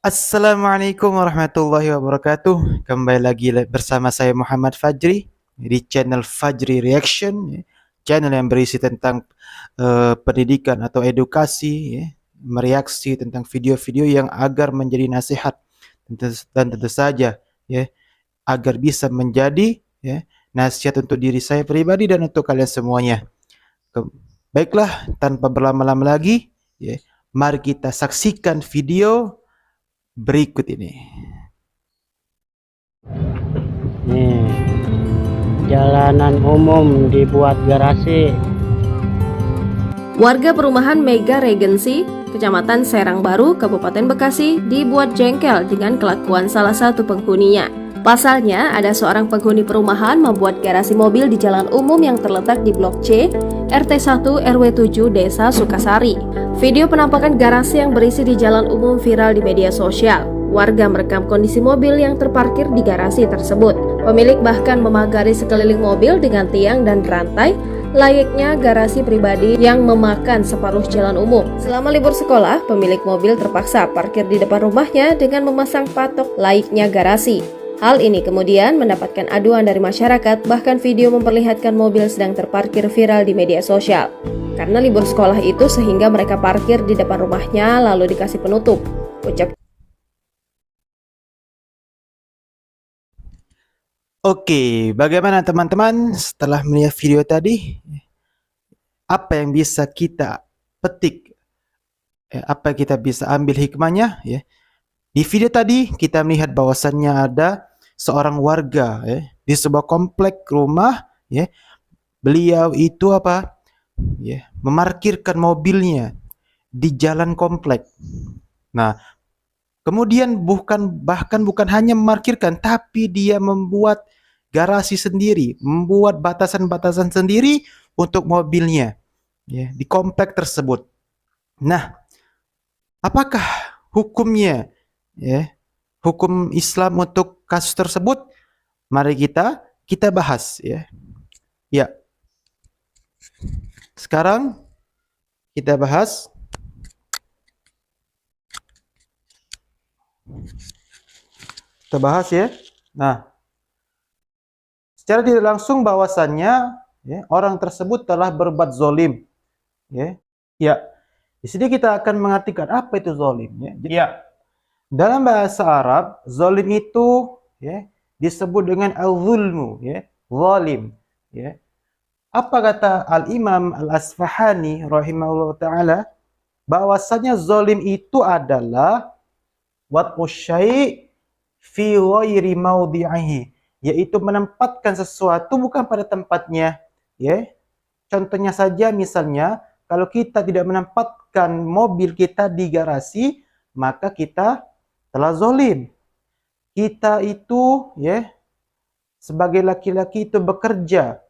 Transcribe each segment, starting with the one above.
Assalamualaikum warahmatullahi wabarakatuh. Kembali lagi bersama saya Muhammad Fajri di channel Fajri Reaction, ya. Channel yang berisi tentang pendidikan atau edukasi, ya. Mereaksi tentang video-video yang agar menjadi nasihat dan tentu saja, ya, agar bisa menjadi, ya, nasihat untuk diri saya pribadi dan untuk kalian semuanya. Baiklah, tanpa berlama-lama lagi, ya, mari kita saksikan video berikut ini. Nih, jalanan umum dibuat garasi. Warga perumahan Mega Regency, Kecamatan Serang Baru, Kabupaten Bekasi, dibuat jengkel dengan kelakuan salah satu penghuninya. Pasalnya, ada seorang penghuni perumahan membuat garasi mobil di jalan umum yang terletak di Blok C, RT 1 RW 7 Desa Sukasari. Video penampakan garasi yang berisi di jalan umum viral di media sosial. Warga merekam kondisi mobil yang terparkir di garasi tersebut. Pemilik bahkan memagari sekeliling mobil dengan tiang dan rantai, layaknya garasi pribadi yang memakan separuh jalan umum. Selama libur sekolah, pemilik mobil terpaksa parkir di depan rumahnya dengan memasang patok layaknya garasi. Hal ini kemudian mendapatkan aduan dari masyarakat, bahkan video memperlihatkan mobil sedang terparkir viral di media sosial. Karena libur sekolah itu sehingga mereka parkir di depan rumahnya lalu dikasih penutup. Ucap Oke, bagaimana teman-teman setelah melihat video tadi? Apa yang bisa kita petik? Apa yang kita bisa ambil hikmahnya? Ya. Di video tadi kita melihat bahwasannya ada seorang warga, ya, di sebuah komplek rumah. Ya. Beliau itu apa? Ya, memarkirkan mobilnya di jalan komplek. Nah, kemudian bahkan bukan hanya memarkirkan, tapi dia membuat garasi sendiri, membuat batasan-batasan sendiri untuk mobilnya, ya, di komplek tersebut. Nah, apakah hukumnya, ya, hukum Islam untuk kasus tersebut? Mari kita bahas, ya. Ya, sekarang kita bahas. Kita bahas, ya. Nah, secara tidak langsung bahwasannya, ya, orang tersebut telah berbuat zolim. Ya, ya. Di sini kita akan mengartikan apa itu zolim. Ya. Ya. Dalam bahasa Arab, zolim itu, ya, disebut dengan al-zulmu, ya, zalim. Ya. Apa kata Al-Imam Al-Asfahani rahimahullah ta'ala? Bahwasanya zolim itu adalah wad'u syai' fi ghairi maudhi'ihi, yaitu menempatkan sesuatu bukan pada tempatnya, ya. Contohnya saja, misalnya kalau kita tidak menempatkan mobil kita di garasi, maka kita telah zolim. Kita itu, ya, sebagai laki-laki itu bekerja,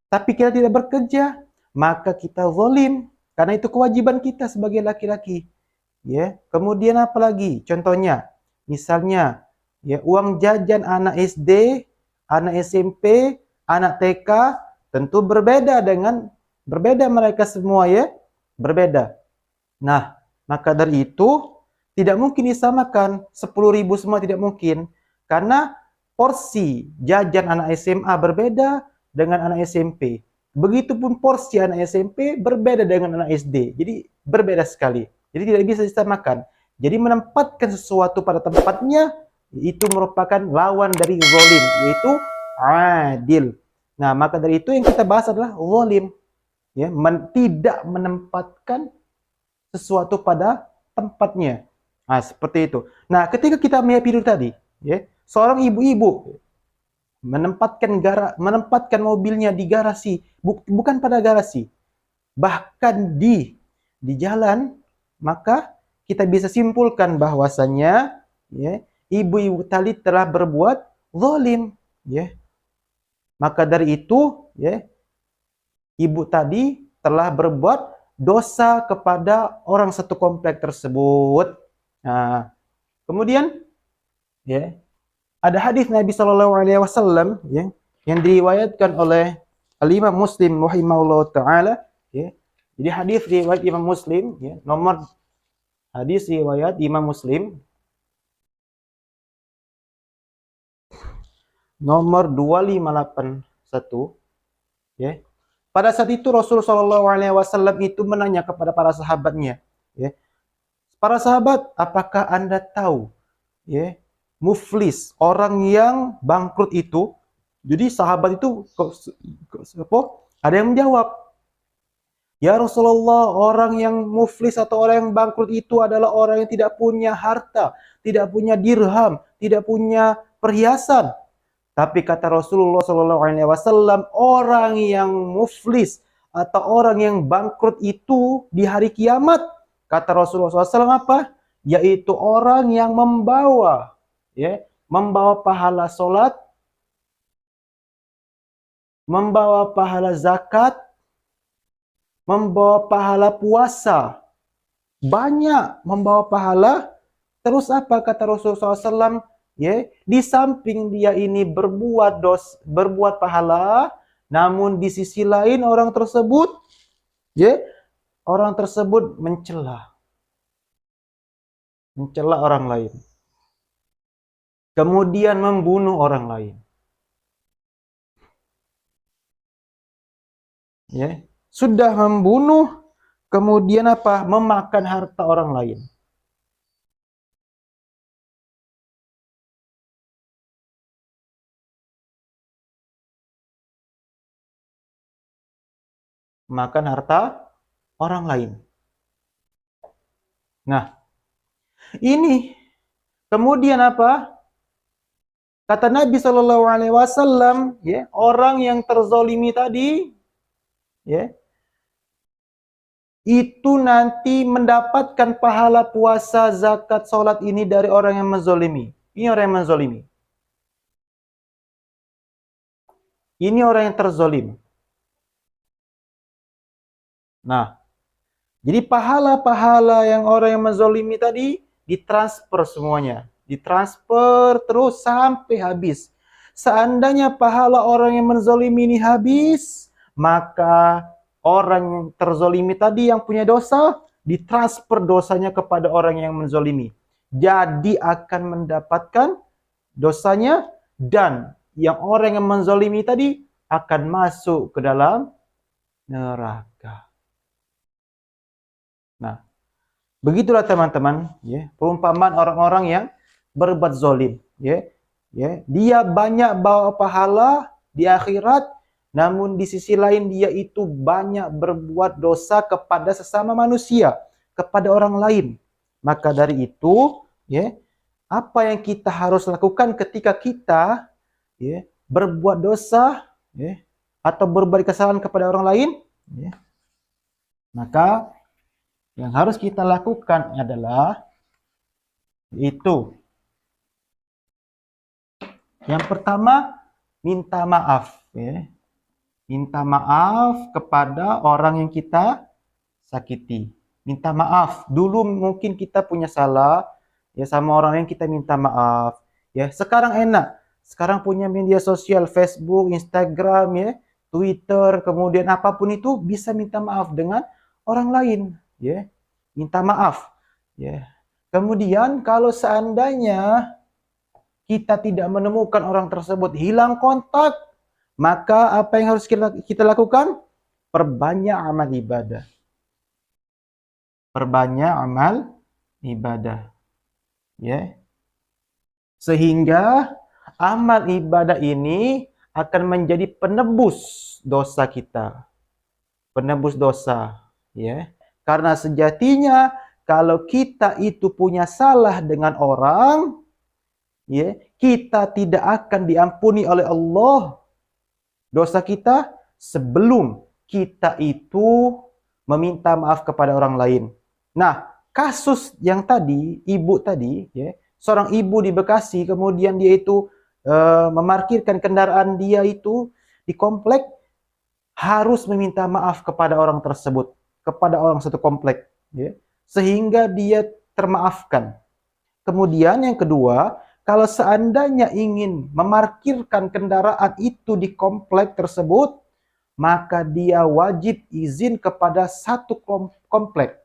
tapi kita tidak bekerja, maka kita zolim, karena itu kewajiban kita sebagai laki-laki. Ya, kemudian apa lagi? Contohnya, misalnya, ya, uang jajan anak SD, anak SMP, anak TK tentu berbeda mereka semua, ya, berbeda. Nah, maka dari itu tidak mungkin disamakan 10.000 semua, tidak mungkin, karena porsi jajan anak SMA berbeda dengan anak SMP. Begitupun porsi anak SMP berbeda dengan anak SD. Jadi berbeda sekali. Jadi tidak bisa disamakan. Jadi menempatkan sesuatu pada tempatnya itu merupakan lawan dari zalim, yaitu adil. Nah, maka dari itu yang kita bahas adalah zalim, ya, tidak menempatkan sesuatu pada tempatnya. Nah, seperti itu. Nah, ketika kita melihat video tadi, ya, seorang ibu-ibu menempatkan mobilnya di garasi, bukan pada garasi, bahkan di jalan, maka kita bisa simpulkan bahwasannya, ya, ibu-ibu tadi telah berbuat zalim, ya. Maka dari itu, ya, ibu tadi telah berbuat dosa kepada orang satu komplek tersebut. Nah, kemudian, ya, ada hadis Nabi Shallallahu Alaihi Wasallam, ya, yang diriwayatkan oleh Al-Imam Muslim rahimahullah taala, ya. Jadi hadis riwayat Imam Muslim, ya, nomor hadis riwayat Imam Muslim nomor 2581, ya. Pada saat itu Rasulullah SAW itu menanya kepada para sahabatnya, ya. Para sahabat, apakah Anda tahu, ya, muflis, orang yang bangkrut itu? Jadi sahabat itu ada yang menjawab, ya Rasulullah, orang yang muflis atau orang yang bangkrut itu adalah orang yang tidak punya harta, tidak punya dirham, tidak punya perhiasan. Tapi kata Rasulullah SAW, orang yang muflis atau orang yang bangkrut itu di hari kiamat, kata Rasulullah SAW apa? Yaitu orang yang membawa, ya, membawa pahala solat, membawa pahala zakat, membawa pahala puasa, banyak membawa pahala. Terus apa kata Rasulullah SAW? Ya, di samping dia ini berbuat pahala, namun di sisi lain orang tersebut, ya, orang tersebut mencela orang lain, kemudian membunuh orang lain, ya, sudah membunuh, kemudian apa? Memakan harta orang lain. Makan harta orang lain. Nah, ini kemudian apa? Kata Nabi SAW, ya, orang yang terzolimi tadi, ya, itu nanti mendapatkan pahala puasa, zakat, sholat ini dari orang yang menzolimi. Ini orang yang menzolimi. Ini orang yang terzolim. Nah, jadi pahala-pahala yang orang yang menzolimi tadi ditransfer semuanya. Ditransfer terus sampai habis. Seandainya pahala orang yang menzolimi ini habis, maka orang yang terzolimi tadi yang punya dosa, ditransfer dosanya kepada orang yang menzolimi. Jadi akan mendapatkan dosanya, dan yang orang yang menzolimi tadi akan masuk ke dalam neraka. Nah, begitulah teman-teman, ya, perumpamaan orang-orang yang berbuat zolim, ya. Ya, dia banyak bawa pahala di akhirat, namun di sisi lain dia itu banyak berbuat dosa kepada sesama manusia, kepada orang lain. Maka dari itu, ya, apa yang kita harus lakukan ketika kita, ya, berbuat dosa, ya, atau berbuat kesalahan kepada orang lain, ya, maka yang harus kita lakukan adalah itu. Yang pertama, minta maaf, ya. Minta maaf kepada orang yang kita sakiti. Minta maaf. Dulu mungkin kita punya salah, ya, sama orang yang kita minta maaf, ya. Sekarang enak. Sekarang punya media sosial, Facebook, Instagram, ya, Twitter, kemudian apapun itu bisa minta maaf dengan orang lain, ya. Minta maaf, ya. Kemudian kalau seandainya kita tidak menemukan orang tersebut, hilang kontak, maka apa yang harus kita lakukan? Perbanyak amal ibadah. Perbanyak amal ibadah, ya. Sehingga amal ibadah ini akan menjadi penebus dosa kita. Penebus dosa, ya. Karena sejatinya kalau kita itu punya salah dengan orang, ya, kita tidak akan diampuni oleh Allah dosa kita sebelum kita itu meminta maaf kepada orang lain. Nah, kasus yang tadi, ibu tadi, ya, seorang ibu di Bekasi, kemudian dia itu memarkirkan kendaraan dia itu di komplek, harus meminta maaf kepada orang tersebut, kepada orang satu komplek, ya, sehingga dia termaafkan. Kemudian yang kedua, kalau seandainya ingin memarkirkan kendaraan itu di komplek tersebut, maka dia wajib izin kepada satu komplek.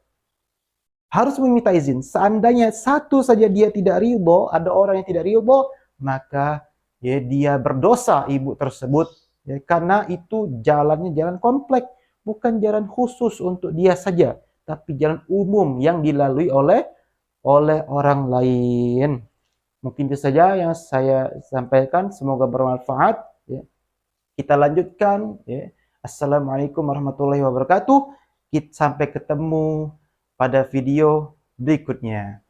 Harus meminta izin. Seandainya satu saja dia tidak ridho, ada orang yang tidak ridho, maka ya, dia berdosa ibu tersebut, ya, karena itu jalannya jalan komplek, bukan jalan khusus untuk dia saja, tapi jalan umum yang dilalui oleh orang lain. Mungkin itu saja yang saya sampaikan, semoga bermanfaat, ya. Kita lanjutkan, ya. Assalamualaikum warahmatullahi wabarakatuh. Sampai ketemu pada video berikutnya.